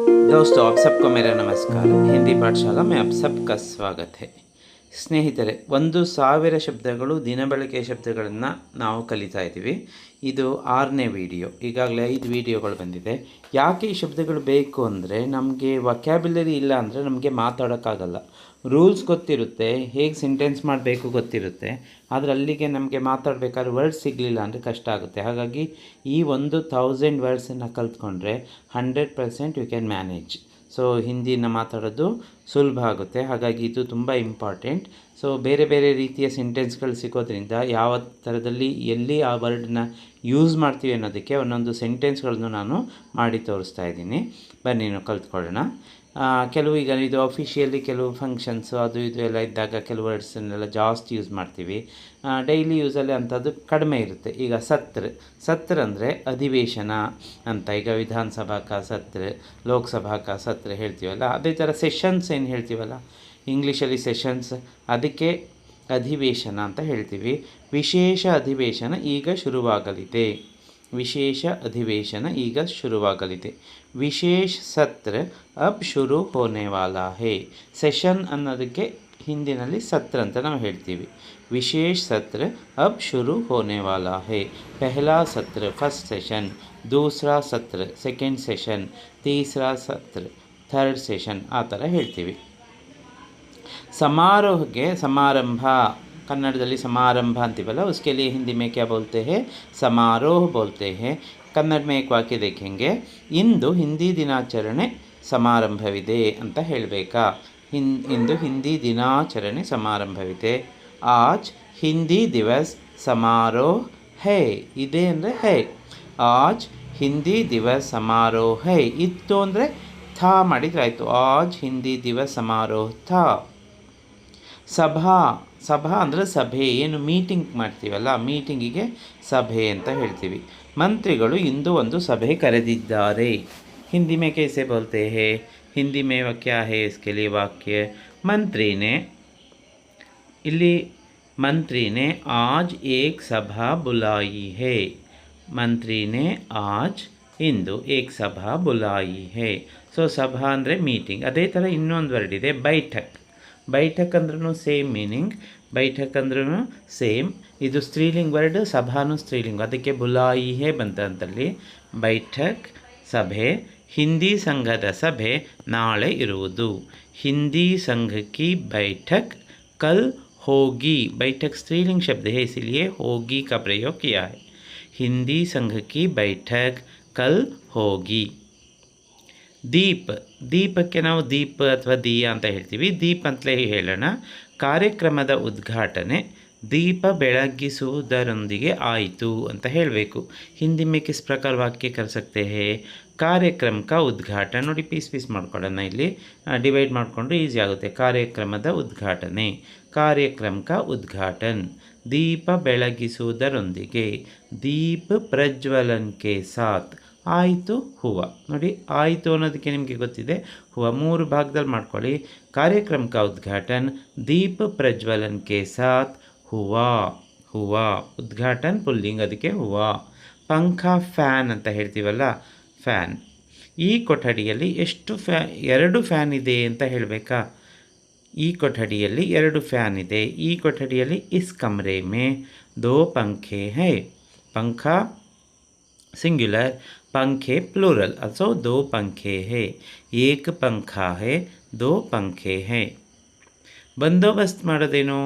दोस्तों, आप सबको मेरा नमस्कार। ಹಿಂದಿ ಪಾಠಶಾಲಾ में आप सबका स्वागत है। ಸ್ನೇಹಿತರೆ, 1000 ಶಬ್ದಗಳು ದಿನಬಳಕೆಯ ಶಬ್ದಗಳನ್ನು ನಾವು ಕಲಿತಾ ಇದ್ದೀವಿ. ಇದು 6ನೇ ವಿಡಿಯೋ. ಈಗಾಗಲೇ 5 ವಿಡಿಯೋಗಳು ಬಂದಿದೆ. ಯಾಕೆ ಈ ಶಬ್ದಗಳು ಬೇಕು ಅಂದರೆ, ನಮಗೆ ವೊಕ್ಯಾಬ್ಯುಲರಿ ಇಲ್ಲ ಅಂದರೆ ನಮಗೆ ಮಾತಾಡೋಕ್ಕಾಗಲ್ಲ. ರೂಲ್ಸ್ ಗೊತ್ತಿರುತ್ತೆ, ಹೇಗೆ ಸೆಂಟೆನ್ಸ್ ಮಾಡಬೇಕು ಗೊತ್ತಿರುತ್ತೆ, ಆದರೆ ಅಲ್ಲಿಗೆ ನಮಗೆ ಮಾತಾಡಬೇಕಾದ್ರೆ ವರ್ಡ್ಸ್ ಸಿಗಲಿಲ್ಲ ಅಂದರೆ ಕಷ್ಟ ಆಗುತ್ತೆ. ಹಾಗಾಗಿ ಈ 1000 ವರ್ಡ್ಸನ್ನು ಕಲ್ತ್ಕೊಂಡ್ರೆ 100% ಯು ಕ್ಯಾನ್ ಮ್ಯಾನೇಜ್. ಸೊ ಹಿಂದಿನ ಮಾತಾಡೋದು ಸುಲಭ ಆಗುತ್ತೆ. ಹಾಗಾಗಿ ಇದು ತುಂಬ ಇಂಪಾರ್ಟೆಂಟ್. ಸೊ ಬೇರೆ ಬೇರೆ ರೀತಿಯ ಸೆಂಟೆನ್ಸ್ಗಳು ಸಿಗೋದ್ರಿಂದ ಯಾವ ಥರದಲ್ಲಿ ಎಲ್ಲಿ ಆ ವರ್ಡನ್ನ ಯೂಸ್ ಮಾಡ್ತೀವಿ ಅನ್ನೋದಕ್ಕೆ ಒಂದೊಂದು ಸೆಂಟೆನ್ಸ್ಗಳನ್ನು ನಾನು ಮಾಡಿ ತೋರಿಸ್ತಾ ಇದ್ದೀನಿ. ಬನ್ನಿ ನಾವು ಕಲ್ತ್ಕೊಳ್ಳೋಣ. ಕೆಲವು ಈಗ ಇದು ಅಫಿಷಿಯಲಿ ಕೆಲವು ಫಂಕ್ಷನ್ಸು ಅದು ಇದು ಎಲ್ಲ ಇದ್ದಾಗ ಕೆಲವು ವರ್ಡ್ಸನ್ನೆಲ್ಲ ಜಾಸ್ತಿ ಯೂಸ್ ಮಾಡ್ತೀವಿ. ಡೈಲಿ ಯೂಸಲ್ಲಿ ಅಂಥದ್ದು ಕಡಿಮೆ ಇರುತ್ತೆ. ಈಗ ಸತ್ರ ಅಂದರೆ ಅಧಿವೇಶನ ಅಂತ. ಈಗ ವಿಧಾನಸಭಾ ಕಾ ಸತ್ರ, ಲೋಕಸಭಾ ಕಾ ಸತ್ರ ಹೇಳ್ತೀವಲ್ಲ, ಅದೇ ಥರ ಸೆಷನ್ಸ್ ಏನು ಹೇಳ್ತೀವಲ್ಲ ಇಂಗ್ಲೀಷಲ್ಲಿ ಸೆಷನ್ಸ್, ಅದಕ್ಕೆ ಅಧಿವೇಶನ ಅಂತ ಹೇಳ್ತೀವಿ. ವಿಶೇಷ ಅಧಿವೇಶನ ಈಗ ಶುರುವಾಗಲಿದೆ. ವಿಶೇಷ ಅಧಿವೇಶನ ಈಗ ಶುರುವಾಗಲಿದೆ. ವಿಶೇಷ ಸತ್ರ ಅಬ್ ಶುರು ಹೋನೆ ವಾಲಾ ಹೇ. ಸೆಷನ್ ಅನ್ನೋದಕ್ಕೆ ಹಿಂದಿನಲ್ಲಿ ಸತ್ರ ಅಂತ ನಾವು ಹೇಳ್ತೀವಿ. ವಿಶೇಷ ಸತ್ರ ಅಬ್ ಶುರು ಹೋನೆ ವಾಲಾ ಹೇ. ಪಹಲಾ ಸತ್ರ ಫಸ್ಟ್ ಸೆಷನ್, ದೂಸರಾ ಸತ್ರ ಸೆಕೆಂಡ್ ಸೆಷನ್, ತೀಸರಾ ಸತ್ರ ಥರ್ಡ್ ಸೆಷನ್, ಆ ಥರ ಹೇಳ್ತೀವಿ. ಸಮಾರೋಹಕ್ಕೆ ಸಮಾರಂಭ, ಕನ್ನಡದಲ್ಲಿ ಸಮಾರಂಭ ಅಂತೀವಲ್ಲ, उसके लिए हिंदी में क्या बोलते हैं? समारोह बोलते हैं. ಕನ್ನಡ में एक वाक्य देखेंगे. ಇಂದು ಹಿಂದಿ ದಿನಾಚರಣೆ ಸಮಾರಂಭವಿದೆ ಅಂತ ಹೇಳಬೇಕಾ? ಇಂದು ಹಿಂದಿ ದಿನಾಚರಣೆ ಸಮಾರಂಭವಿದೆ. ಆಜ್ ಹಿಂದಿ ದಿವಸ್ ಸಮಾರೋಹ ಹೈ. ಇದೆ ಅಂದರೆ ಹೈ. ಆಜ್ ಹಿಂದಿ ದಿವಸ್ ಸಮಾರೋಹ ಹೈ. ಇತ್ತು ಅಂದರೆ ಥಾ ಮಾಡಿದ್ರೆ ಆಯಿತು. ಆಜ್ ಹಿಂದಿ ದಿವಸ್ ಸಮಾರೋಹ ಥಾ. ಸಭಾ ಅಂದರೆ ಸಭೆ, ಏನು ಮೀಟಿಂಗ್ ಮಾಡ್ತೀವಲ್ಲ, ಮೀಟಿಂಗಿಗೆ ಸಭೆ ಅಂತ ಹೇಳ್ತೀವಿ. ಮಂತ್ರಿಗಳು ಇಂದು ಒಂದು ಸಭೆ ಕರೆದಿದ್ದಾರೆ. ಹಿಂದಿ ಮೇ ಕೈಸೆ ಬೋಲ್ತೆ ಹೇ? ಹಿಂದಿ ಮೇ ಕ್ಯಾ ಹೇ ಇಸ್ಕೆ ಲಿಯೆ ವಾಕ್ಯ? ಇಲ್ಲಿ ಮಂತ್ರಿನೇ ಆಜ್ ಏಕ್ ಸಭಾ ಬುಲಾಯಿ ಹೇ. ಮಂತ್ರಿನೇ ಆಜ್ ಇಂದು ಏಕ್ ಸಭಾ ಬುಲಾಯಿ ಹೇ. ಸೊ ಸಭಾ ಅಂದರೆ ಮೀಟಿಂಗ್. ಅದೇ ಥರ ಇನ್ನೊಂದು ವರ್ಡ್ ಇದೆ, ಬೈಠಕ್. ಬೈಠಕ್ ಅಂದ್ರೂ ಸೇಮ್ ಮೀನಿಂಗ್, ಬೈಠಕ್ ಅಂದ್ರೂ ಸೇಮ್. ಇದು ಸ್ತ್ರೀಲಿಂಗ್ ವರ್ಡ್, ಸಭಾನು ಸ್ತ್ರೀಲಿಂಗ್, ಅದಕ್ಕೆ ಬುಲಾಯಿ ಹೇ ಬಂತಂತಲ್ಲಿ. ಬೈಠಕ್ ಸಭೆ. ಹಿಂದಿ ಸಂಘದ ಸಭೆ ನಾಳೆ ಇರುವುದು. ಹಿಂದಿ ಸಂಘಕ್ಕೆ ಬೈಠಕ್ ಕಲ್ ಹೋಗಿ. ಬೈಠಕ್ ಸ್ತ್ರೀಲಿಂग शब्द है, इसलिए होगी का प्रयोग किया है. हिंदी संघ की बैठक कल होगी. ದೀಪಕ್ಕೆ ನಾವು ದೀಪ ಅಥವಾ ದೀಯ ಅಂತ ಹೇಳ್ತೀವಿ. ದೀಪ ಅಂತಲೇ ಹೇಳೋಣ. ಕಾರ್ಯಕ್ರಮದ ಉದ್ಘಾಟನೆ ದೀಪ ಬೆಳಗಿಸುವುದರೊಂದಿಗೆ ಆಯಿತು ಅಂತ ಹೇಳಬೇಕು. ಹಿಂದಿ ಮೇ ಕಿಸ್ ಪ್ರಕಾರ ವಾಕ್ಯ ಕರ್ ಸಕ್ತೆ ಹೇ? ಕಾರ್ಯಕ್ರಮ ಕಾ ಉದ್ಘಾಟನೆ. ನೋಡಿ, ಪೀಸ್ ಮಾಡ್ಕೊಳ್ಳೋಣ. ಇಲ್ಲಿ ಡಿವೈಡ್ ಮಾಡಿಕೊಂಡ್ರೆ ಈಸಿ ಆಗುತ್ತೆ. ಕಾರ್ಯಕ್ರಮದ ಉದ್ಘಾಟನೆ, ಕಾರ್ಯಕ್ರಮ ಕಾ ಉದ್ಘಾಟನ್. ದೀಪ ಬೆಳಗಿಸುವುದರೊಂದಿಗೆ, ದೀಪ ಪ್ರಜ್ವಲನ್ ಕೆ ಸಾಥ್. ಆಯಿತು ಹೂವು. ನೋಡಿ, ಆಯಿತು ಅನ್ನೋದಕ್ಕೆ ನಿಮಗೆ ಗೊತ್ತಿದೆ, ಹೂವು 3 ಭಾಗದಲ್ಲಿ ಮಾಡ್ಕೊಳ್ಳಿ. ಕಾರ್ಯಕ್ರಮ ಕಾ ಉದ್ಘಾಟನ್, ದೀಪ ಪ್ರಜ್ವಲನ್ ಕೆ ಸಾಥ್ ಹೂವು. ಉದ್ಘಾಟನ್ ಪುಲ್ಲಿಂಗ್, ಅದಕ್ಕೆ ಹೂವು. ಪಂಖ ಫ್ಯಾನ್ ಅಂತ ಹೇಳ್ತೀವಲ್ಲ, ಫ್ಯಾನ್. ಈ ಕೊಠಡಿಯಲ್ಲಿ ಎಷ್ಟು 2 ಫ್ಯಾನ್ ಇದೆ ಅಂತ ಹೇಳಬೇಕಾ? ಈ ಕೊಠಡಿಯಲ್ಲಿ 2 ಫ್ಯಾನ್ ಇದೆ. ಈ ಕೊಠಡಿಯಲ್ಲಿ ಇಸ್ ಕಮರೆ ಮೇ 2 ಪಂಖೆ ಹೈ. ಪಂಖ सिंगुलर, पंखे प्लूरल. also 2 पंखे है. एक पंखा है, 2 पंखे हैं. ಬಂದೋಬಸ್ತ್ ಮಾಡೋದೇನು?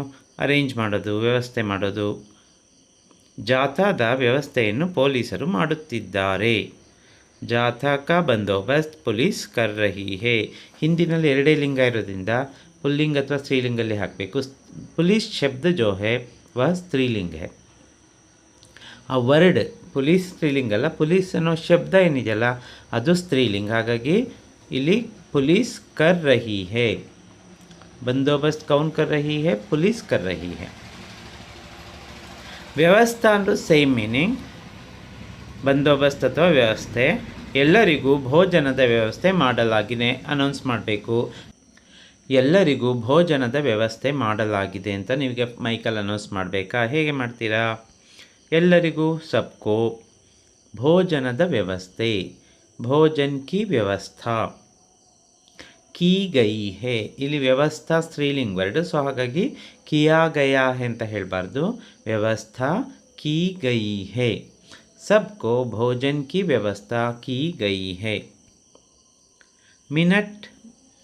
ಅರೇಂಜ್ ಮಾಡೋದು, ವ್ಯವಸ್ಥೆ ಮಾಡೋದು. ಜಾಥಾದ ವ್ಯವಸ್ಥೆಯನ್ನು ಪೊಲೀಸರು ಮಾಡುತ್ತಿದ್ದಾರೆ. ಜಾಥಾ ಕಾ ಬಂದೋಬಸ್ತ್ ಪೊಲೀಸ್ ಕರ್ ರಹಿ ಹೇ. ಹಿಂದಿನಲ್ಲಿ 2 ಲಿಂಗ ಇರೋದ್ರಿಂದ ಪುಲ್ಲಿಂಗ್ ಅಥವಾ ಸ್ತ್ರೀಲಿಂಗಲ್ಲಿ ಹಾಕಬೇಕು. ಪೊಲೀಸ್ ಶಬ್ದ ಜೋ ಹೇ ವಹ ಸ್ತ್ರೀಲಿಂಗ ಹೇ. ಆ ವರ್ಡ್ ಪೊಲೀಸ್ ಸ್ತ್ರೀಲಿಂಗ ಅಲ್ಲ, ಪೊಲೀಸ್ ಅನ್ನೋ ಶಬ್ದ ಏನಿದೆಯಲ್ಲ ಅದು ಸ್ತ್ರೀಲಿಂಗ. ಹಾಗಾಗಿ ಇಲ್ಲಿ ಪೊಲೀಸ್ ಕರ್ ರಹಿ ಹೇ. ಬಂದೋಬಸ್ತ್ ಕೌನ್ ಕರ್ ರಹಿ ಹೇ? ಪೊಲೀಸ್ ಕರ್ ರಹಿ ಹೇ. ವ್ಯವಸ್ಥಾ ಅಂದರೂ ಸೇಮ್ ಮೀನಿಂಗ್. ಬಂದೋಬಸ್ತ್ ಅಥವಾ ವ್ಯವಸ್ಥೆ. ಎಲ್ಲರಿಗೂ ಭೋಜನದ ವ್ಯವಸ್ಥೆ ಮಾಡಲಾಗಿದೆ ಅನೌನ್ಸ್ ಮಾಡಬೇಕು. ಎಲ್ಲರಿಗೂ ಭೋಜನದ ವ್ಯವಸ್ಥೆ ಮಾಡಲಾಗಿದೆ ಅಂತ ನಿಮಗೆ ಮೈಕಲ್ಲಿ ಅನೌನ್ಸ್ ಮಾಡಬೇಕಾ? ಹೇಗೆ ಮಾಡ್ತೀರಾ? ಎಲ್ಲರಿಗೂ ಸಬ್ಕೋ ಭೋಜನದ ವ್ಯವಸ್ಥೆ, ಭೋಜನ್ ಕಿ ವ್ಯವಸ್ಥಾ. ಕಿ ಗೈ ಹೇ. ಇಲ್ಲಿ ವ್ಯವಸ್ಥಾ ಸ್ತ್ರೀಲಿಂಗ್ ವರ್ಡ್, ಸೊ ಹಾಗಾಗಿ ಕಿಯಾ ಗಯಾ ಹೇ ಅಂತ ಹೇಳಬಾರ್ದು, ವ್ಯವಸ್ಥಾ ಕಿ ಗೈ ಹೇ. ಸಬ್ಕೋ ಭೋಜನ್ ಕಿ ವ್ಯವಸ್ಥಾ ಕಿ ಗೈ ಹೇ. ಮಿನಟ್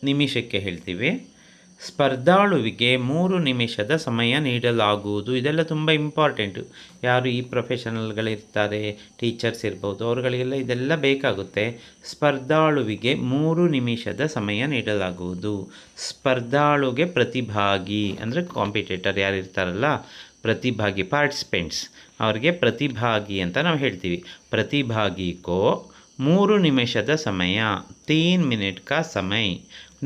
ನಿಮಿಷಕ್ಕೆ ಹೇಳ್ತೀವಿ. ಸ್ಪರ್ಧಾಳುವಿಗೆ 3 ನಿಮಿಷದ ಸಮಯ ನೀಡಲಾಗುವುದು. ಇದೆಲ್ಲ ತುಂಬ ಇಂಪಾರ್ಟೆಂಟು. ಯಾರು ಈ ಪ್ರೊಫೆಷನಲ್ಗಳಿರ್ತಾರೆ, ಟೀಚರ್ಸ್ ಇರ್ಬೋದು, ಅವರುಗಳಿಗೆಲ್ಲ ಇದೆಲ್ಲ ಬೇಕಾಗುತ್ತೆ. ಸ್ಪರ್ಧಾಳುವಿಗೆ 3 ನಿಮಿಷದ ಸಮಯ ನೀಡಲಾಗುವುದು. ಸ್ಪರ್ಧಾಳುಗೆ ಪ್ರತಿಭಾಗಿ ಅಂದರೆ ಕಾಂಪಿಟೇಟರ್ ಯಾರು ಇರ್ತಾರಲ್ಲ, ಪ್ರತಿಭಾಗಿ ಪಾರ್ಟಿಸಿಪೆಂಟ್ಸ್, ಅವ್ರಿಗೆ ಪ್ರತಿಭಾಗಿ ಅಂತ ನಾವು ಹೇಳ್ತೀವಿ. ಪ್ರತಿಭಾಗಿ ಕೋ 3 ನಿಮಿಷದ ಸಮಯ, 3 ಮಿನಿಟ್ ಕಾ ಸಮಯ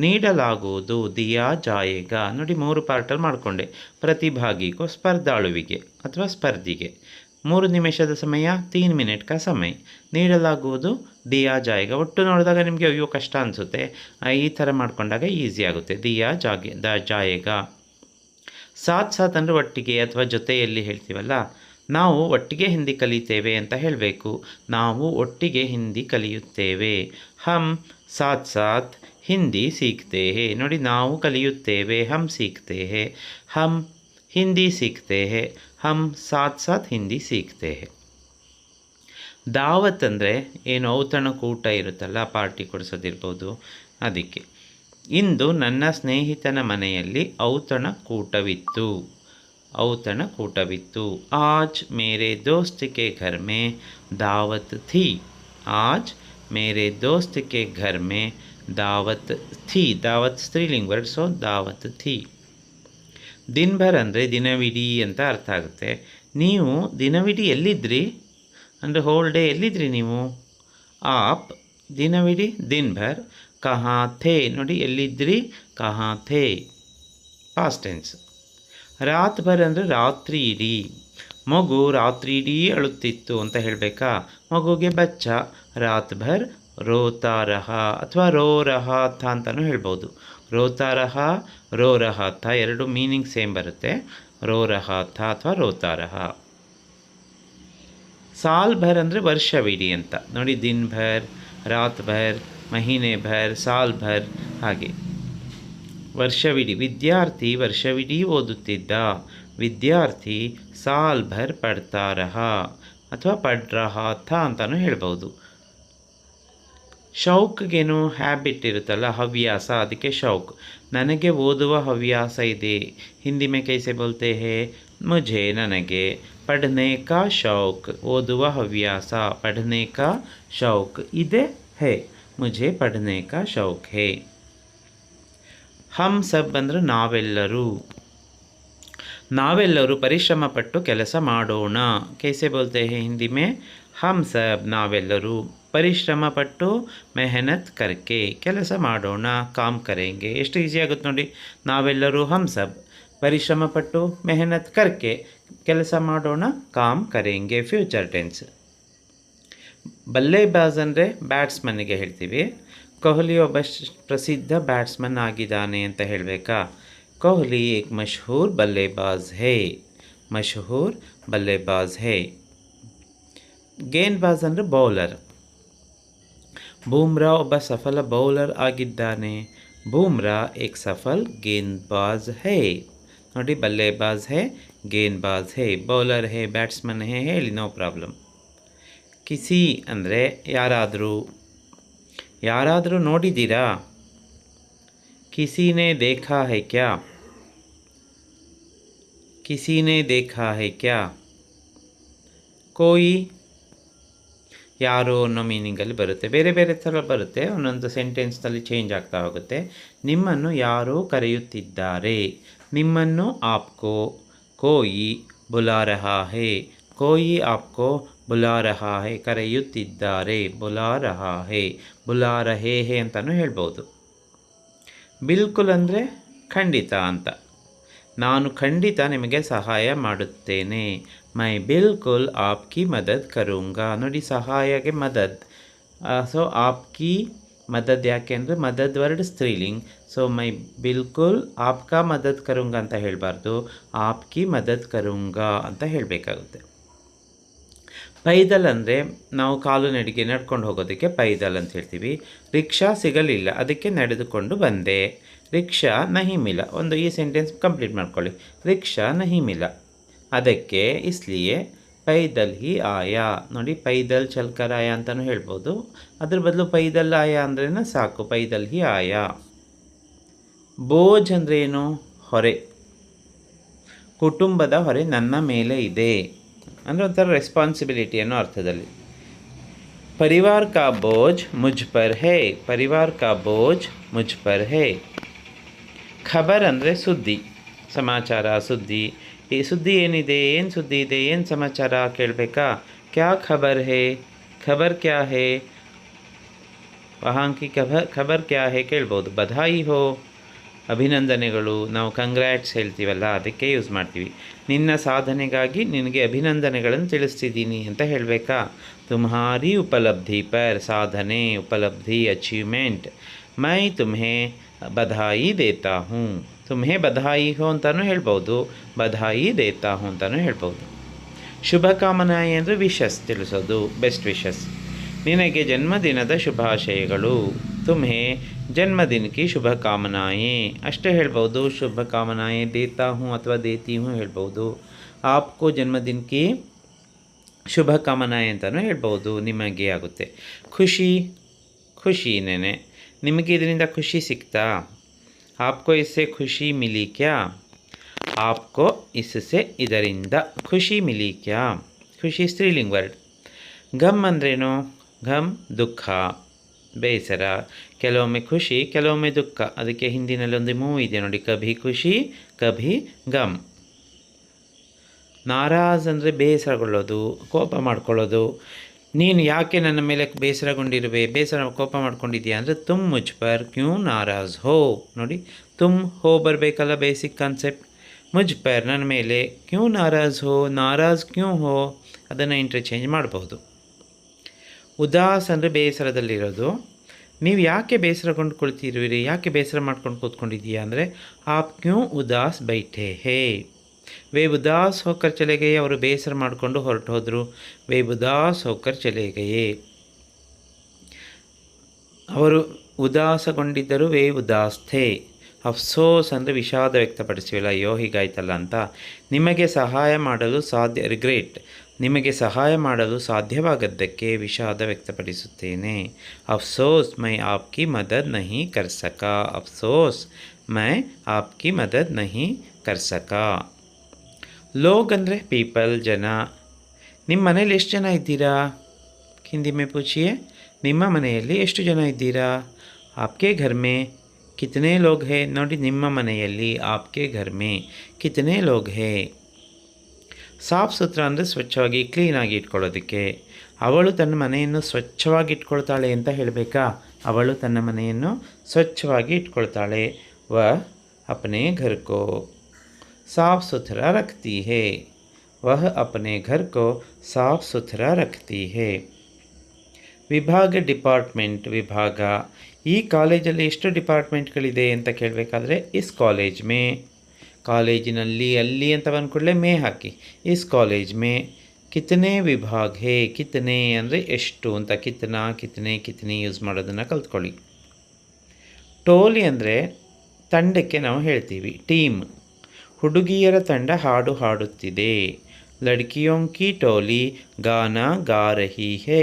ನೀಡಲಾಗುವುದು. ದಿಯಾ ಜಾಯೇಗಾ. ನೋಡಿ 3 ಪಾರ್ಟಲ್ಲಿ ಮಾಡಿಕೊಂಡೆ. ಪ್ರತಿಭಾಗಿಗೂ ಸ್ಪರ್ಧಾಳುವಿಗೆ ಅಥವಾ ಸ್ಪರ್ಧಿಗೆ 3 ನಿಮಿಷದ ಸಮಯ, 3 ಮಿನಿಟ್ ಕಾ ಸಮಯ ನೀಡಲಾಗುವುದು. ದಿಯಾ ಜಾಯೇಗಾ. ಒಟ್ಟು ನೋಡಿದಾಗ ನಿಮಗೆ ಅಯ್ಯೋ ಕಷ್ಟ ಅನಿಸುತ್ತೆ, ಈ ಥರ ಮಾಡಿಕೊಂಡಾಗ ಈಸಿ ಆಗುತ್ತೆ. ದಿಯಾ ಜಾಯೇಗಾ. ಸಾಥ್ ಸಾಥ್ ಅಂದರೆ ಒಟ್ಟಿಗೆ ಅಥವಾ ಜೊತೆಯಲ್ಲಿ ಹೇಳ್ತೀವಲ್ಲ, ನಾವು ಒಟ್ಟಿಗೆ ಹಿಂದಿ ಕಲಿತೇವೆ ಅಂತ ಹೇಳಬೇಕು. ನಾವು ಒಟ್ಟಿಗೆ ಹಿಂದಿ ಕಲಿಯುತ್ತೇವೆ. ಹಮ್ ಸಾಥ್ ಸಾಥ್ ಹಿಂದಿ ಸೀಖ್ತೆ ಹೇ. ನೋಡಿ ನಾವು ಕಲಿಯುತ್ತೇವೆ, ಹಮ್ ಸೀಖ್ತೆ ಹೇ. ಹಮ್ ಹಿಂದಿ ಸೀಖ್ತೆ ಹೇ, ಹಮ್ ಸಾಥ್ ಸಾಥ್ ಹಿಂದಿ ಸೀಖ್ತೆ ಹೇ. ದಾವತ್ ಅಂದರೆ ಏನು, ಔತಣಕೂಟ ಇರುತ್ತಲ್ಲ, ಪಾರ್ಟಿ ಕೊಡಿಸೋದಿರ್ಬೋದು, ಅದಕ್ಕೆ. ಇಂದು ನನ್ನ ಸ್ನೇಹಿತನ ಮನೆಯಲ್ಲಿ ಔತಣಕೂಟವಿತ್ತು. ಔತಣಕೂಟವಿತ್ತು. ಆಜ್ ಮೇರೆ ದೋಸ್ತ್ ಕೆ ಘರ್ ಮೇ ದಾವತ್ ಥಿ. ಆಜ್ ಮೇರೆ ದೋಸ್ತ್ ಕೆ ಘರ್ ಮೇ ದಾವತ್ ಥಿ. ದಾವತ್ ಸ್ತ್ರೀಲಿಂಗ್ ವರ್ಡ್, ಸೊ ದಾವತ್ ಥಿ. ದಿನಭರ್ ಅಂದರೆ ದಿನವಿಡೀ ಅಂತ ಅರ್ಥ ಆಗುತ್ತೆ. ನೀವು ದಿನವಿಡೀ ಎಲ್ಲಿದ್ರಿ ಅಂದರೆ ಹೋಲ್ ಡೇ ಎಲ್ಲಿದ್ರಿ ನೀವು. ಆಪ್ ದಿನವಿಡೀ ದಿನಭರ್. ಕಹಾ ಥೇ. ನೋಡಿ ಎಲ್ಲಿದ್ರಿ, ಕಹಾ ಥೇ ಪಾಸ್ಟ್ ಟೆನ್ಸ್. ರಾತ್ ಭರ್ ಅಂದರೆ ರಾತ್ರಿ ಇಡೀ. ಮಗು ರಾತ್ರಿ ಇಡೀ ಅಳುತ್ತಿತ್ತು ಅಂತ ಹೇಳಬೇಕಾ. ಮಗುಗೆ ಬಚ್ಚ ರಾತ್ ಭರ್ ರೋತಾ ರಹಾ ಅಥವಾ ರೋ ರಹಾ ಥಾ ಅಂತಲೂ ಹೇಳ್ಬೋದು. ರೋತಾ ರಹಾ, ರೋ ರಹಾ ಥಾ ಎರಡು ಮೀನಿಂಗ್ ಸೇಮ್ ಬರುತ್ತೆ. ರೋ ರಹಾ ಥಾ ಅಥವಾ ರೋತಾ ರಹಾ. ಸಾಲ್ ಭರ್ ಅಂದರೆ ವರ್ಷವಿಡೀ ಅಂತ. ನೋಡಿ ದಿನ್ ಭರ್, ರಾತ್ ಭರ್, ಮಹೀನೆ ಭರ್, ಸಾಲ್ ಭರ್, ಹಾಗೆ ವರ್ಷವಿಡೀ. ವಿದ್ಯಾರ್ಥಿ ವರ್ಷವಿಡೀ ಓದುತ್ತಿದ್ದ. ವಿದ್ಯಾರ್ಥಿ ಸಾಲ್ ಭರ್ ಪಡ್ತಾ ರಹಾ ಅಥವಾ ಪಡ್ ರಹಾ ಥಾ ಅಂತಲೂ ಹೇಳ್ಬೋದು. ಶೌಕ್ಗೇನು ಹ್ಯಾಬಿಟ್ ಇರುತ್ತಲ್ಲ, ಹವ್ಯಾಸ, ಅದಕ್ಕೆ ಶೌಕ್. ನನಗೆ ಓದುವ ಹವ್ಯಾಸ ಇದೆ. ಹಿಂದಿ ಮೇ ಕೈಸೆ ಬೋಲ್ತೆ ಹೇ, ಮುझे ನನಗೆ. ಪಢನೆ ಕಾ ಶೌಕ್, ಓದುವ ಹವ್ಯಾಸ. ಪಢನೆ ಕಾ ಶೌಕ್ ಇದೆ ಹೇ, ಮುझे ಪಢನೆ ಕಾ ಶೌಕ್ ಹೇ. ಹಮ್ ಸಬ್ ಅಂದರೆ ನಾವೆಲ್ಲರೂ. ನಾವೆಲ್ಲರೂ ಪರಿಶ್ರಮ ಪಟ್ಟು ಕೆಲಸ ಮಾಡೋಣ. ಕೈಸೆ ಬೋಲ್ತೆ ಹೇ ಹಿಂದಿ ಮೇ, ಹಮ್ ಸಬ್ ನಾವೆಲ್ಲರೂ ಪರಿಶ್ರಮ ಪಟ್ಟು ಮೆಹನತ್ ಕರ್ಕೆ ಕೆಲಸ ಮಾಡೋಣ. ಕಾಮ್ ಕರೆಂಗೆ. ಎಷ್ಟು ಈಸಿ ಆಗುತ್ತೆ ನೋಡಿ. ನಾವೆಲ್ಲರೂ ಹಮ್ ಸಬ್ ಪರಿಶ್ರಮ ಪಟ್ಟು ಮೆಹನತ್ ಕರ್ಕೆ ಕೆಲಸ ಮಾಡೋಣ. ಕಾಮ್ ಕರೆಂಗೆ ಫ್ಯೂಚರ್ ಟೆನ್ಸ್. ಬಲ್ಲೇಬಾಜ್ ಅಂದರೆ ಬ್ಯಾಟ್ಸ್ಮನ್ನಿಗೆ ಹೇಳ್ತೀವಿ. ಕೊಹ್ಲಿ ಒಬ್ಬ ಪ್ರಸಿದ್ಧ ಬ್ಯಾಟ್ಸ್ಮನ್ ಆಗಿದ್ದಾನೆ ಅಂತ ಹೇಳಬೇಕಾ. ಕೊಹ್ಲಿ ಏಕ್ ಮಶಹೂರ್ ಬಲ್ಲೇಬಾಜ್ ಹೇ. ಮಶಹೂರ್ ಬಲ್ಲೇಬಾಜ್ ಹೇ. ಗೇಂದ್ಬಾಜ್ ಅಂದರೆ ಬೌಲರ್. ಬೂಮ್ರಾ ಒಬ್ಬ ಸಫಲ ಬೌಲರ್ ಆಗಿದ್ದಾನೆ. ಬೂಮ್ರಾ ಏಕ್ ಸಫಲ್ ಗೇಂದ್ಬಾಜ್ ಹೇ. ನೋಡಿ ಬಲ್ಲೇಬಾಜ್ ಹೇ, ಗೇಂದ್ಬಾಜ್ ಹೇ. ಬೌಲರ್ ಹೇ, ಬ್ಯಾಟ್ಸ್ಮನ್ ಹೇ ಹೇಳಿ, ನೋ ಪ್ರಾಬ್ಲಮ್. ಕಿಸಿ ಅಂದರೆ ಯಾರಾದರೂ. ಯಾರಾದರೂ ನೋಡಿದ್ದೀರಾ. ಕಿಸಿನೇ ದೇಖಾ ಹೈ ಕ್ಯಾ. ಕಿಸಿನೇ ದೇಖಾ ಹೈ ಕ್ಯಾ. ಕೋಯಿ ಯಾರೋ ಅನ್ನೋ ಮೀನಿಂಗಲ್ಲಿ ಬರುತ್ತೆ. ಬೇರೆ ಬೇರೆ ಥರ ಬರುತ್ತೆ, ಒಂದೊಂದು ಸೆಂಟೆನ್ಸ್ನಲ್ಲಿ ಚೇಂಜ್ ಆಗ್ತಾ ಹೋಗುತ್ತೆ. ನಿಮ್ಮನ್ನು ಯಾರೋ ಕರೆಯುತ್ತಿದ್ದಾರೆ. ನಿಮ್ಮನ್ನು ಆಪ್ಕೋ ಕೋಯಿ ಬುಲಾ ರಹಾ ಹೇ. ಕೋಯಿ ಆಪ್ಕೋ ಬುಲಾ ರಹಾ ಹೇ, ಕರೆಯುತ್ತಿದ್ದಾರೆ. ಬುಲಾ ರಹಾ ಹೇ, ಬುಲಾ ರಹೇ ಹೇ ಅಂತಲೂ ಹೇಳ್ಬೋದು. ಬಿಲ್ಕುಲ್ ಅಂದರೆ ಖಂಡಿತ ಅಂತ. ನಾನು ಖಂಡಿತ ನಿಮಗೆ ಸಹಾಯ ಮಾಡುತ್ತೇನೆ. ಮೈ ಬಿಲ್ಕುಲ್ ಆಪ್ಕಿ ಮದದ್ ಕರೂಂಗಾ. ನೋಡಿ ಸಹಾಯಗೆ ಮದದ್. ಸೊ ಆಪ್ಕಿ ಮದದ್ ಯಾಕೆ ಅಂದರೆ ಮದದ್ ವರ್ಡ್ ಸ್ತ್ರೀಲಿಂಗ್. ಸೊ ಮೈ ಬಿಲ್ಕುಲ್ ಆಪ್ಕಾ ಮದದ್ ಕರೂಂಗಾ ಅಂತ ಹೇಳಬಾರ್ದು, ಆಪ್ಕಿ ಮದದ್ ಕರೂಂಗಾ ಅಂತ ಹೇಳಬೇಕಾಗುತ್ತೆ. ಪೈದಲ್ ಅಂದರೆ ನಾವು ಕಾಲು ನಡಿಗೆ ನಡ್ಕೊಂಡು ಹೋಗೋದಕ್ಕೆ ಪೈದಲ್ ಅಂತ ಹೇಳ್ತೀವಿ. ರಿಕ್ಷಾ ಸಿಗಲಿಲ್ಲ, ಅದಕ್ಕೆ ನಡೆದುಕೊಂಡು ಬಂದೆ. ರಿಕ್ಷಾ ನಹಿ ಮಿಲ. ಒಂದು ಈ ಸೆಂಟೆನ್ಸ್ ಕಂಪ್ಲೀಟ್ ಮಾಡ್ಕೊಳ್ಳಿ. ರಿಕ್ಷಾ ನಹಿ ಮಿಲ, ಅದಕ್ಕೆ ಇಸ್ಲಿಯೇ ಪೈದಲ್ ಹಿ ಆಯಾ. ನೋಡಿ, ಪೈದಲ್ ಚಲ್ಕರ್ ಆಯಾ ಅಂತಲೂ ಹೇಳ್ಬೋದು. ಅದ್ರ ಬದಲು ಪೈದಲ್ ಆಯಾ ಅಂದ್ರೇ ಸಾಕು, ಪೈದಲ್ ಹಿ ಆಯಾ. ಬೋಜ್ ಅಂದರೆ ಏನು? ಹೊರೆ. ಕುಟುಂಬದ ಹೊರೆ ನನ್ನ ಮೇಲೆ ಇದೆ ಅಂದರೆ ಒಂಥರ ರೆಸ್ಪಾನ್ಸಿಬಿಲಿಟಿ ಅನ್ನೋ ಅರ್ಥದಲ್ಲಿ. ಪರಿವಾರ್ ಕಾ ಬೋಜ್ ಮುಜ್ ಪರ್ ಹೇ. ಪರಿವಾರ್ ಕಾ ಬೋಜ್ ಮುಜ್ ಪರ್ ಹೇ. ಖಬರ್ ಅಂದರೆ ಸುದ್ದಿ, ಸಮಾಚಾರ, ಸುದ್ದಿ. ಈ ಸುದ್ದಿ ಏನಿದೆ, ಏನು ಸುದ್ದಿ ಇದೆ, ಏನು ಸಮಾಚಾರ ಕೇಳಬೇಕಾ? ಕ್ಯಾ ಖಬರ್ ಹೇ, ಖಬರ್ ಕ್ಯಾ ಹೇ, ವಹಾಂ ಕಿ ಖಬರ್ ಕ್ಯಾ ಹೇ ಕೇಳ್ಬೋದು. ಬಧಾಯಿ ಹೋ, ಅಭಿನಂದನೆಗಳು. ನಾವು ಕಂಗ್ರ್ಯಾಟ್ಸ್ ಹೇಳ್ತೀವಲ್ಲ, ಅದಕ್ಕೆ ಯೂಸ್ ಮಾಡ್ತೀವಿ. ನಿನ್ನ ಸಾಧನೆಗಾಗಿ ನಿನಗೆ ಅಭಿನಂದನೆಗಳನ್ನು ತಿಳಿಸ್ತಿದ್ದೀನಿ ಅಂತ ಹೇಳಬೇಕಾ? ತುಮ್ಹಾರಿ ಉಪಲಬ್ಧಿ ಪರ್, ಸಾಧನೆ, ಉಪಲಬ್ಧಿ, ಅಚೀವ್ಮೆಂಟ್. ಮೈ ತುಮ್ಹೇ ಬಧಾಯಿ ದೇತಾ ಹೂँ. ತುಮ್ಹೇ ಬಧಾಯಿ ಹೋ ಅಂತಲೂ ಹೇಳ್ಬೋದು, ಬಧಾಯಿ ದೇತಾ ಹೂँ ಅಂತಲೂ ಹೇಳ್ಬೋದು. ಶುಭಕಾಮನಾಯಿ ಅಂದರೆ ವಿಶಸ್ ತಿಳಿಸೋದು, ಬೆಸ್ಟ್ ವಿಶಸ್. ನಿನಗೆ ಜನ್ಮದಿನದ ಶುಭಾಶಯಗಳು. ತುಮ್ಹೇ ಜನ್ಮದಿನ ಕಿ ಶುಭಕಾಮನಾಯೇ ಅಷ್ಟೇ ಹೇಳ್ಬೋದು. ಶುಭಕಾಮನಾಯೇ ದೇತಾ ಹೂँ ಅಥವಾ ದೇತಿ ಹೂँ ಹೇಳ್ಬೋದು. ಆಪ್ಕೋ ಜನ್ಮದಿನ ಕಿ ಶುಭಕಾಮನಾಯೇ ಅಂತಲೂ ಹೇಳ್ಬೋದು, ನಿಮಗೆ ಆಗುತ್ತೆ. ಖುಷಿ, ಖುಷಿನೇ. ನಿಮಗೆ ಇದರಿಂದ ಖುಷಿ ಸಿಗ್ತಾ? ಆಪ್ಕೋ ಇಸ್ಸೆ ಖುಷಿ ಮಿಲಿ ಕ್ಯಾ? ಆಪ್ಕೋ ಇಸ್ಸೆ ಇದರಿಂದ ಖುಷಿ ಮಿಲಿ ಕ್ಯಾ? ಖುಷಿ ಸ್ತ್ರೀಲಿಂಗ್ ವರ್ಡ್. ಘಮ್ ಅಂದ್ರೇನು? ಘಮ್ ದುಃಖ, ಬೇಸರ. ಕೆಲವೊಮ್ಮೆ ಖುಷಿ, ಕೆಲವೊಮ್ಮೆ ದುಃಖ. ಅದಕ್ಕೆ ಹಿಂದಿನಲ್ಲಿ ಒಂದು ಮೂವಿ ಇದೆ ನೋಡಿ, ಕಭಿ ಖುಷಿ ಕಭಿ ಗಮ್. ನಾರಾಜ್ ಅಂದರೆ ಬೇಸರಗೊಳ್ಳೋದು, ಕೋಪ ಮಾಡ್ಕೊಳ್ಳೋದು. ನೀನು ಯಾಕೆ ನನ್ನ ಮೇಲೆ ಬೇಸರಗೊಂಡಿರುವೆ, ಕೋಪ ಮಾಡ್ಕೊಂಡಿದ್ದೀಯಾ ಅಂದರೆ ತುಮ್ ಮುಜ್ ಪರ್ ಕ್ಯೂ ನಾರಾಜ್ ಹೋ. ನೋಡಿ, ತುಮ್ ಹೋ ಬರಬೇಕಲ್ಲ, ಬೇಸಿಕ್ ಕಾನ್ಸೆಪ್ಟ್. ಮುಜ್ ಪರ್ ನನ್ನ ಮೇಲೆ, ಕ್ಯೂ ನಾರಾಜ್ ಹೋ, ನಾರಾಜ್ ಕ್ಯೂ ಹೋ, ಅದನ್ನು ಇಂಟರ್ಚೇಂಜ್ ಮಾಡ್ಬೋದು. ಉದಾಸ್ ಅಂದರೆ ಬೇಸರದಲ್ಲಿರೋದು. ನೀವು ಯಾಕೆ ಬೇಸರಗೊಂಡ್ಕೊಳ್ತಿರುವಿರಿ, ಯಾಕೆ ಬೇಸರ ಮಾಡ್ಕೊಂಡು ಕೂತ್ಕೊಂಡಿದ್ದೀಯಾ ಅಂದರೆ ಆಪ್ ಕ್ಯೂ ಉದಾಸ್ ಬೈಠೆ ಹೇ. ವೇ ಉದಾಸ್ ಹೋಕರ್ ಚಲೆ ಗಯೇ, ಅವರು ಬೇಸರ ಮಾಡಿಕೊಂಡು ಹೊರಟು ಹೋದರು. ವೇ ಉದಾಸ್ ಹೋಕರ್ ಚಲೆ ಗಯೇ, ಅವರು ಉದಾಸಗೊಂಡಿದ್ದರು. ವೇ ಉದಾಸ್ ಥೇ. ಅಫ್ಸೋಸ್ ಅಂದರೆ ವಿಷಾದ ವ್ಯಕ್ತಪಡಿಸಿವಿಲ್ಲ, ಅಯ್ಯೋ ಹೀಗಾಯ್ತಲ್ಲ ಅಂತ. ನಿಮಗೆ ಸಹಾಯ ಮಾಡಲು ರಿಗ್ರೆಟ್. ನಿಮಗೆ ಸಹಾಯ ಮಾಡಲು ಸಾಧ್ಯವಾಗದ್ದಕ್ಕೆ ವಿಷಾದ ವ್ಯಕ್ತಪಡಿಸುತ್ತೇನೆ. ಅಫ್ಸೋಸ್ ಮೈ ಆಪ್ಕಿ ಮದದ್ ನಹಿ ಕರ್ ಸಕಾ. ಅಫ್ಸೋಸ್ ಮೈ ಆಪ್ಕಿ ಮದದ್ ನಹಿ ಕರ್ ಸಕಾ. ಲೋಗ್ ಅಂದರೆ ಪೀಪಲ್, ಜನ. ನಿಮ್ಮ ಮನೇಲಿ ಎಷ್ಟು ಜನ ಇದ್ದೀರಾ? ಹಿಂದಿ ಮೇ ಪೂಛಿಯೇ, ನಿಮ್ಮ ಮನೆಯಲ್ಲಿ ಎಷ್ಟು ಜನ ಇದ್ದೀರಾ? ಆಪ್ಕೆ ಘರ್ ಮೇ ಕಿತನೆ ಲೋಗ್ ಹೇ. ನೋಡಿ, ನಿಮ್ಮ ಮನೆಯಲ್ಲಿ ಆಪ್ಕೆ ಘರ್ ಮೇ ಕಿತನೆ ಲೋಗ್ ಹೇ. ಸಾಫ್ ಸುಥರ ಅಂದರೆ ಸ್ವಚ್ಛವಾಗಿ, ಕ್ಲೀನಾಗಿ ಇಟ್ಕೊಳ್ಳೋದಕ್ಕೆ. ಅವಳು ತನ್ನ ಮನೆಯನ್ನು ಸ್ವಚ್ಛವಾಗಿ ಇಟ್ಕೊಳ್ತಾಳೆ ಅಂತ ಹೇಳಬೇಕಾ? ಅವಳು ತನ್ನ ಮನೆಯನ್ನು ಸ್ವಚ್ಛವಾಗಿ ಇಟ್ಕೊಳ್ತಾಳೆ. ವ ಅಪನೆ ಘರ್ ಕೋ साफ़ सुथरा रखती है. वह अपने घर को साफ़ सुथरा रखती है. ವಿಭಾಗ, ಡಿಪಾರ್ಟ್ಮೆಂಟ್, ವಿಭಾಗ. ಈ ಕಾಲೇಜಲ್ಲಿ ಎಷ್ಟು ಡಿಪಾರ್ಟ್ಮೆಂಟ್ಗಳಿದೆ ಅಂತ ಕೇಳಬೇಕಾದ್ರೆ ಇಸ್ ಕಾಲೇಜ್ ಮೇ, ಕಾಲೇಜಿನಲ್ಲಿ, ಅಲ್ಲಿ ಅಂತ ಬಂದ್ಕೂಡಲೇ ಮೇ ಹಾಕಿ. ಇಸ್ ಕಾಲೇಜ್ ಮೇ ಕಿತನೆ ವಿಭಾಗ ಹೇ. ಕಿತನೆ ಅಂದರೆ ಎಷ್ಟು ಅಂತ, ಕಿತನಾ, ಕಿತನೆ, ಕಿತನಿ ಯೂಸ್ ಮಾಡೋದನ್ನು ಕಲ್ತ್ಕೊಳ್ಳಿ. ಟೋಲಿ ಅಂದರೆ ತಂಡಕ್ಕೆ ನಾವು ಹೇಳ್ತೀವಿ ಟೀಮ್. ಹುಡುಗಿಯರ ತಂಡ ಹಾಡು ಹಾಡುತ್ತಿದೆ. ಲಡ್ಕಿಯೋಂ ಕಿ ಟೋಲಿ ಗಾನಾ ಗಾ ರಹಿ ಹೇ.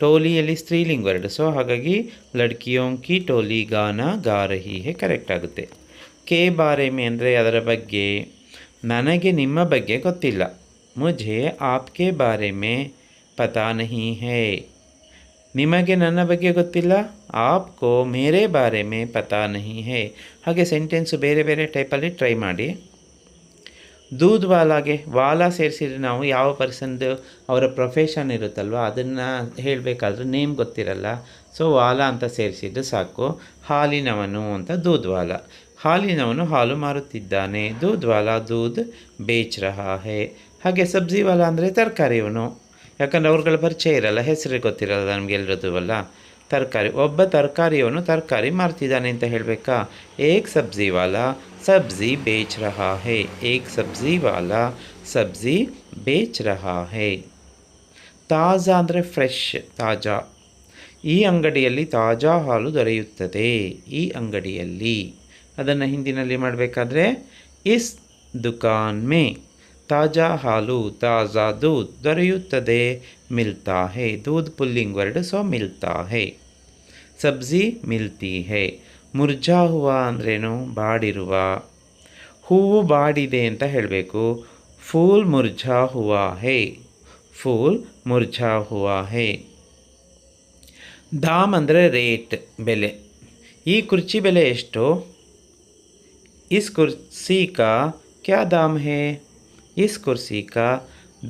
ಟೋಲಿಯಲ್ಲಿ ಸ್ತ್ರೀಲಿಂಗ್ ವರ್ಡ್, ಸೊ ಹಾಗಾಗಿ ಲಡ್ಕಿಯೋಂ ಕಿ ಟೋಲಿ ಗಾನಾ ಗಾ ರಹಿ ಹೇ ಕರೆಕ್ಟ್ ಆಗುತ್ತೆ. ಕೆ ಬಾರೆ ಮೇ ಅಂದರೆ ಅದರ ಬಗ್ಗೆ. ನನಗೆ ನಿಮ್ಮ ಬಗ್ಗೆ ಗೊತ್ತಿಲ್ಲ. ಮುझे आपके बारे में पता नहीं है. ನಿಮಗೆ ನನ್ನ ಬಗ್ಗೆ ಗೊತ್ತಿಲ್ಲ. ಆಪ್ಕೋ ಮೇರೆ ಬಾರೆ ಮೇ ಪತಾ ನಹಿ ಹೇ. ಹಾಗೆ ಸೆಂಟೆನ್ಸು ಬೇರೆ ಬೇರೆ ಟೈಪಲ್ಲಿ ಟ್ರೈ ಮಾಡಿ. ದೂದ್ ವಾಲಾಗೆ ವಾಲಾ ಸೇರಿಸಿದ್ರೆ ನಾವು ಯಾವ ಪರ್ಸನ್ದು ಅವರ ಪ್ರೊಫೆಷನ್ ಇರುತ್ತಲ್ವ ಅದನ್ನು ಹೇಳಬೇಕಾದ್ರೆ ನೇಮ್ ಗೊತ್ತಿರಲ್ಲ, ಸೊ ವಾಲಾ ಅಂತ ಸೇರಿಸಿದ್ರೆ ಸಾಕು. ಹಾಲಿನವನು ಅಂತ ದೂದ್ ವಾಲಾ, ಹಾಲಿನವನು ಹಾಲು ಮಾರುತ್ತಿದ್ದಾನೆ. ದೂದ್ ವಾಲಾ ದೂದ್ ಬೇಚ್ ರಹಾ ಹೇ. ಹಾಗೆ ಸಬ್ಜಿ ವಾಲಾ ಅಂದರೆ ತರಕಾರಿಯವನು, ಯಾಕಂದರೆ ಅವ್ರುಗಳ ಪರಿಚಯ ಇರಲ್ಲ, ಹೆಸರು ಗೊತ್ತಿರಲ್ಲ ನಮಗೆಲ್ಲರದು ಅಲ್ಲ. ತರಕಾರಿ, ಒಬ್ಬ ತರಕಾರಿಯವನು ತರಕಾರಿ ಮಾರ್ತಿದ್ದಾನೆ ಅಂತ ಹೇಳಬೇಕಾ? ಏಕ್ ಸಬ್ಜಿ ವಾಲಾ ಸಬ್ಜಿ ಬೇಚ್ ರಹಾ ಹೇ. ಏಕ್ ಸಬ್ಜಿ ವಾಲಾ ಸಬ್ಜಿ ಬೇಚ್ ರಹಾ ಹೇ. ತಾಜಾ ಅಂದರೆ ಫ್ರೆಶ್, ತಾಜಾ. ಈ ಅಂಗಡಿಯಲ್ಲಿ ತಾಜಾ ಹಾಲು ದೊರೆಯುತ್ತದೆ. ಈ ಅಂಗಡಿಯಲ್ಲಿ ಅದನ್ನು ಹಿಂದಿನಲ್ಲಿ ಮಾಡಬೇಕಾದ್ರೆ ಇಸ್ ದುಕಾನ್ ಮೇ ತಾಜಾ ಹಾಲು, ತಾಜಾ ದೂದ್ ದೊರೆಯುತ್ತದೆ. ಮಿಲ್ತಾ ಹೇ, ದೂದ್ ಪುಲ್ಲಿಂಗ್ ವರ್ಡ್, ಸೊ ಮಿಲ್ತಾ ಹೇ. ಸಬ್ಜಿ ಮಿಲ್ತಿ ಹೇ. ಮುರ್ಜಾ ಹೂವ ಅಂದ್ರೇನು? ಬಾಡಿರುವ. ಹೂವು ಬಾಡಿದೆ ಅಂತ ಹೇಳಬೇಕು. ಫೂಲ್ ಮುರ್ಜಾ ಹುವಾ ಹೇ, ಫೂಲ್ ಮುರ್ಜಾ ಹುವಾ ಹೇ. ದಾಮ್ ಅಂದರೆ ರೇಟ್, ಬೆಲೆ. ಈ ಕುರ್ಚಿ ಬೆಲೆ ಎಷ್ಟು? ಇಸ್ ಕುರ್ಸಿ ಕಾ ಕ್ಯಾ ದಾಮ್ ಹೇ? ಇಸ್ ಕುರ್ಸಿ ಕಾ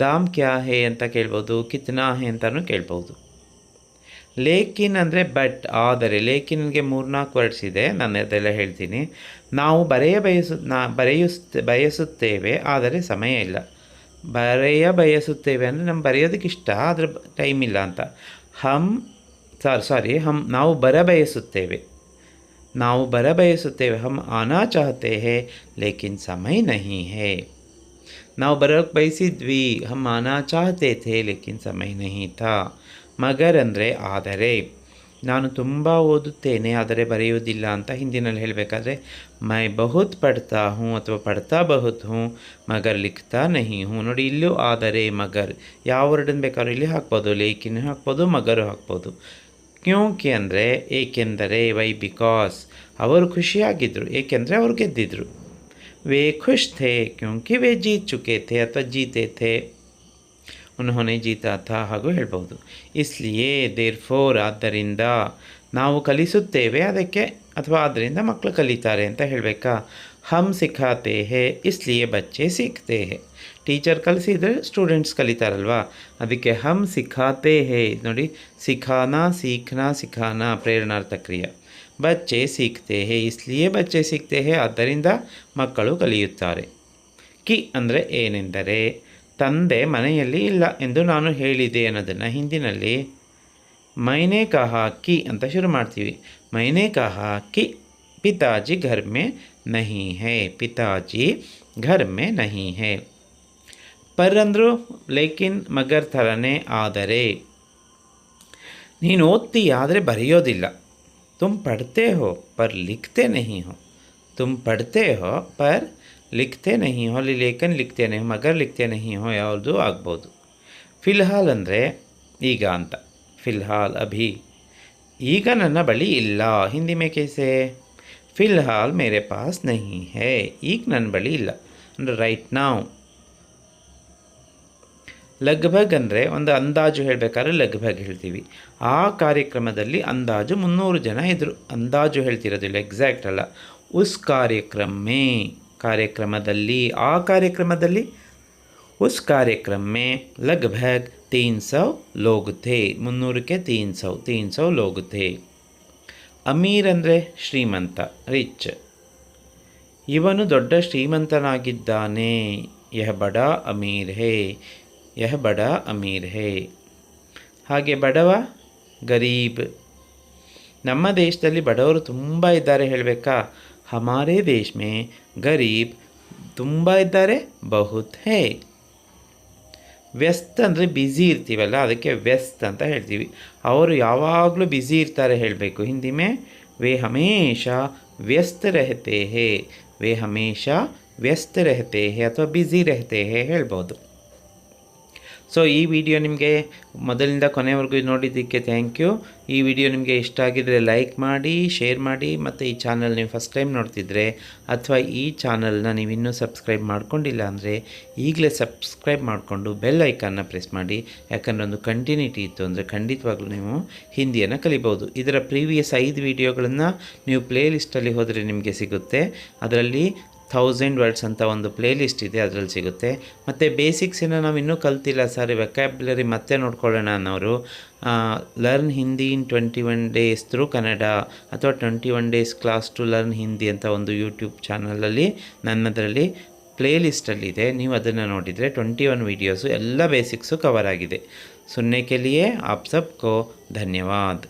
ದಾಮ್ ಕ್ಯಾ ಹೇ ಅಂತ ಕೇಳ್ಬೋದು. ಕಿತ್ನಾ ಹೇ ಅಂತಲೂ ಕೇಳ್ಬೋದು. ಲೇಕಿನ್ ಅಂದರೆ ಬಟ್, ಆದರೆ. ಲೇಕಿನ್ಗೆ 3-4 ವರ್ಡ್ಸ್ ಇದೆ, ನಾನು ಅದೆಲ್ಲ ಹೇಳ್ತೀನಿ. ನಾವು ಬಯಸುತ್ತೇವೆ ಆದರೆ ಸಮಯ ಇಲ್ಲ. ಬಯಸುತ್ತೇವೆ ಅಂದರೆ ನಮ್ಗೆ ಬರೆಯೋದಕ್ಕೆ ಇಷ್ಟ, ಆದರೆ ಟೈಮ್ ಇಲ್ಲ ಅಂತ. ನಾವು ಬಯಸುತ್ತೇವೆ. ಹಮ್ ಆನಾ ಚಾಹತೆ ಹೇ ಲೇಕಿನ್ ಸಮಯ ನಹೀ ಹೇ. ನಾವು ಬರೋಕ್ಕೆ ಬಯಸಿದ್ವಿ. ಹಮ್ ಆನಾ ಚಾಹತೆ ಥೇ ಲೇಕಿನ್ ಸಮಯ ನಹೀ ಥಾ. ಮಗರ್ ಅಂದರೆ ಆದರೆ. ನಾನು ತುಂಬ ಓದುತ್ತೇನೆ ಆದರೆ ಬರೆಯುವುದಿಲ್ಲ ಅಂತ ಹಿಂದಿನಲ್ಲಿ ಹೇಳಬೇಕಾದ್ರೆ ಮೈ ಬಹುತ್ ಪಡ್ತಾ ಹೂँ ಅಥವಾ ಪಡ್ತಾ ಬಹುತ್ ಹೂँ ಮಗರ್ ಲಿಖ್ತಾ ನಹೀ ಹೂँ. ನೋಡಿ, ಇಲ್ಲೂ ಆದರೆ, ಮಗರ್ ಯಾವ ವರ್ಡನ್ನು ಬೇಕಾದ್ರೂ ಇಲ್ಲಿ ಹಾಕ್ಬೋದು. ಲೇಕಿನ್ ಹಾಕ್ಬೋದು, ಮಗರು ಹಾಕ್ಬೋದು. ಕ್ಯೂಂಕಿ ಅಂದರೆ ಏಕೆಂದರೆ, ವೈ ಬಿಕಾಸ್. ಅವರು ಖುಷಿಯಾಗಿದ್ದರು ಏಕೆಂದರೆ ಅವರು ಗೆದ್ದಿದ್ರು. ವೇ ಖುಷ್ ಥೇ ಕ್ಯೂಂಕಿ ವೇ ಜೀತ್ ಚುಕೆ ಥೇ ಅಥವಾ ಜೀತೆ ಥೇ. ಉನ್ಹೋನೆ ಜೀತಾ ಥಾ ಹಾಗೂ ಹೇಳ್ಬೋದು. ಇಸ್ಲಿಯೇ, ದೇರ್ಫೋರ್ ಆದ್ದರಿಂದ. ನಾವು ಕಲಿಸುತ್ತೇವೆ ಅದಕ್ಕೆ, ಅಥವಾ ಆದ್ದರಿಂದ ಮಕ್ಕಳು ಕಲಿತಾರೆ ಅಂತ ಹೇಳಬೇಕಾ. ಹಮ್ ಸಿಖಾತೆ ಹೇ ಇಸ್ಲಿಯೇ ಬಚ್ಚೆ ಸೀಖ್ತೆ ಹೇ. ಟೀಚರ್ ಕಲಿಸಿದರೆ ಸ್ಟೂಡೆಂಟ್ಸ್ ಕಲಿತಾರಲ್ವಾ, ಅದಕ್ಕೆ ಹಮ್ ಸಿಖಾತೆ ಹೇ. ನೋಡಿ, ಸಿಖಾನಾ, ಸೀಖ್ನಾ, ಸಿಖಾನಾ ಪ್ರೇರಣಾರ್ಥಕ ಕ್ರಿಯೆ. ಬಚ್ಚೆ ಸೀಖ್ತೆ ಹೇ ಇಸ್ಲಿಯೇ ಬಚ್ಚೆ ಸೀಖ್ತೆ ಹೇ, ಆದ್ದರಿಂದ ಮಕ್ಕಳು ಕಲಿಯುತ್ತಾರೆ. ಕಿ ಅಂದರೆ ಏನೆಂದರೆ, ತಂದೆ ಮನೆಯಲ್ಲಿ ಇಲ್ಲ ಎಂದು ನಾನು ಹೇಳಿದೆ ಅನ್ನೋದನ್ನು ಹಿಂದಿನಲ್ಲಿ ಮೈನೆ ಕಹಾ ಕಿ ಅಂತ ಶುರು ಮಾಡ್ತೀವಿ. ಮೈನೆ ಕಹಾ ಕಿ ಪಿತಾಜಿ ಘರ್ ಮೇ ನಹೀ ಹೇ. ಪಿತಾಜಿ ಘರ್ ಮೇ ನಹೀ ಹೇ. ಪರ್ ಅಂದರು ಲೇಕಿನ್, ಮಗರ್ ಥರನೇ ಆದರೆ. ನೀನು ಓದ್ತೀಯ ಆದರೆ ಬರೆಯೋದಿಲ್ಲ. ತುಮ್ ಪಡ್ತೇ ಹೋ ಪರ್ ಲಿಖ್ತೆ ನಹೀ ಹೋ. ತುಮ್ ಪಡ್ತೇ ಹೋ ಪರ್ ಲಿಖ್ತೆ ನಹೀ ಹೋ. ಅಲ್ಲಿ ಲೇಖನ್ ಲಿಖ್ತೆ ನಹೀ, ಮಗರ್ ಲಿಖ್ತೆ ನಹೀ ಹೋ ಯಾವುದು ಆಗ್ಬೋದು. ಫಿಲ್ಹಾಲ್ ಅಂದರೆ ಈಗ ಅಂತ. ಫಿಲ್ಹಾಲ್ ಅಭಿ, ಈಗ ನನ್ನ ಬಳಿ ಇಲ್ಲ. ಹಿಂದಿ ಮೇ ಕೈಸೆ? ಫಿಲ್ಹಾಲ್ ಮೇರೆ ಪಾಸ್ ನಹೀ ಹೇ, ಈಗ ನನ್ನ ಬಳಿ ಇಲ್ಲ ಅಂದರೆ ರೈಟ್ ನಾವ್. ಲಗ್ಭಗ್ ಅಂದರೆ ಒಂದು ಅಂದಾಜು ಹೇಳಬೇಕಾದ್ರೆ ಲಗ್ಭಗ್ ಹೇಳ್ತೀವಿ. ಆ ಕಾರ್ಯಕ್ರಮದಲ್ಲಿ ಅಂದಾಜು 300 ಜನ ಇದ್ದರು. ಅಂದಾಜು ಹೇಳ್ತಿರೋದಿಲ್ಲ, ಎಕ್ಸಾಕ್ಟ್ ಅಲ್ಲ. ಉಸ್ ಕಾರ್ಯಕ್ರಮೇ, ಕಾರ್ಯಕ್ರಮದಲ್ಲಿ, ಆ ಕಾರ್ಯಕ್ರಮದಲ್ಲಿ. ಉಸ್ ಕಾರ್ಯಕ್ರಮ ಮೇ ಲಗ್ಭಗ್ 300 ಲೋಗ್ ಥೇ. 300ಕ್ಕೆ 300 ಲೋಗ್ ಥೇ. ಅಮೀರ್ ಅಂದರೆ ಶ್ರೀಮಂತ, ರಿಚ್. ಇವನು ದೊಡ್ಡ ಶ್ರೀಮಂತನಾಗಿದ್ದಾನೆ. ಯಹ ಬಡಾ ಅಮೀರ್ ಹೇ, ಯಹ ಬಡಾ ಅಮೀರ್ ಹೇ. ಹಾಗೆ ಬಡವ ಗರೀಬ್. ನಮ್ಮ ದೇಶದಲ್ಲಿ ಬಡವರು ತುಂಬ ಇದ್ದಾರೆ ಹೇಳಬೇಕಾ. ಹಮಾರೇ ದೇಶ್ ಮೇ ಗರೀಬ್ ತುಂಬ ಇದ್ದಾರೆ, ಬಹುತ್ ಹೇ. ವ್ಯಸ್ತ ಅಂದರೆ ಬ್ಯುಸಿ ಇರ್ತೀವಲ್ಲ, ಅದಕ್ಕೆ ವ್ಯಸ್ತ ಅಂತ ಹೇಳ್ತೀವಿ. ಅವರು ಯಾವಾಗಲೂ ಬ್ಯುಸಿ ಇರ್ತಾರೆ ಹೇಳಬೇಕು. ಹಿಂದಿ ಮೇ ವೇ ಹಮೇಶಾ ವ್ಯಸ್ತ ರಹತೆ ಹೇ. ವೇ ಹಮೇಶಾ ವ್ಯಸ್ತ ರಹತೆ ಹೇ ಅಥವಾ ಬ್ಯುಸಿ ರಹತೆ ಹೇ ಹೇಳ್ಬೋದು. ಸೊ ಈ ವಿಡಿಯೋ ನಿಮಗೆ ಮೊದಲಿಂದ ಕೊನೆವರೆಗೂ ನೋಡಿದ್ದಕ್ಕೆ ಥ್ಯಾಂಕ್ ಯು. ಈ ವಿಡಿಯೋ ನಿಮಗೆ ಇಷ್ಟ ಆಗಿದರೆ ಲೈಕ್ ಮಾಡಿ, ಶೇರ್ ಮಾಡಿ, ಮತ್ತು ಈ ಚಾನಲ್ ನೀವು ಫಸ್ಟ್ ಟೈಮ್ ನೋಡ್ತಿದ್ರೆ ಅಥವಾ ಈ ಚಾನಲ್ನ ನೀವು ಇನ್ನೂ ಸಬ್ಸ್ಕ್ರೈಬ್ ಮಾಡ್ಕೊಂಡಿಲ್ಲ ಅಂದರೆ ಈಗಲೇ ಸಬ್ಸ್ಕ್ರೈಬ್ ಮಾಡಿಕೊಂಡು ಬೆಲ್ ಐಕಾನ್ನ ಪ್ರೆಸ್ ಮಾಡಿ. ಯಾಕಂದರೆ ಒಂದು ಕಂಟಿನ್ಯೂಟಿ ಇತ್ತು ಅಂದರೆ ಖಂಡಿತವಾಗ್ಲೂ ನೀವು ಹಿಂದಿಯನ್ನು ಕಲಿಬೋದು. ಇದರ ಪ್ರೀವಿಯಸ್ 5 ವಿಡಿಯೋಗಳನ್ನು ನೀವು ಪ್ಲೇ ಲಿಸ್ಟಲ್ಲಿ ಹೋದರೆ ನಿಮಗೆ ಸಿಗುತ್ತೆ. ಅದರಲ್ಲಿ 1000 ವರ್ಡ್ಸ್ ಅಂತ ಒಂದು ಪ್ಲೇ ಲಿಸ್ಟ್ ಇದೆ, ಅದರಲ್ಲಿ ಸಿಗುತ್ತೆ. ಮತ್ತು ಬೇಸಿಕ್ಸನ್ನು ನಾವು ಇನ್ನೂ ಕಲ್ತಿಲ್ಲ ಸರ್, ವೆಕ್ಯಾಬ್ಯುಲರಿ ಮತ್ತೆ ನೋಡ್ಕೊಳ್ಳೋಣ ಅನ್ನೋರು learn Hindi in 21 days through Kannada ಅಥವಾ 21 days class to learn Hindi ಅಂತ ಒಂದು ಯೂಟ್ಯೂಬ್ ಚಾನಲಲ್ಲಿ ನನ್ನದರಲ್ಲಿ ಪ್ಲೇ ಲಿಸ್ಟಲ್ಲಿದೆ. ನೀವು ಅದನ್ನು ನೋಡಿದರೆ 21 ವೀಡಿಯೋಸು ಎಲ್ಲ ಬೇಸಿಕ್ಸು ಕವರ್ ಆಗಿದೆ. ಸುನ್ನೆ ಕೆ ಲಿಯೆ ಆಪ್ ಸಬ್ಕೋ ಧನ್ಯವಾದ.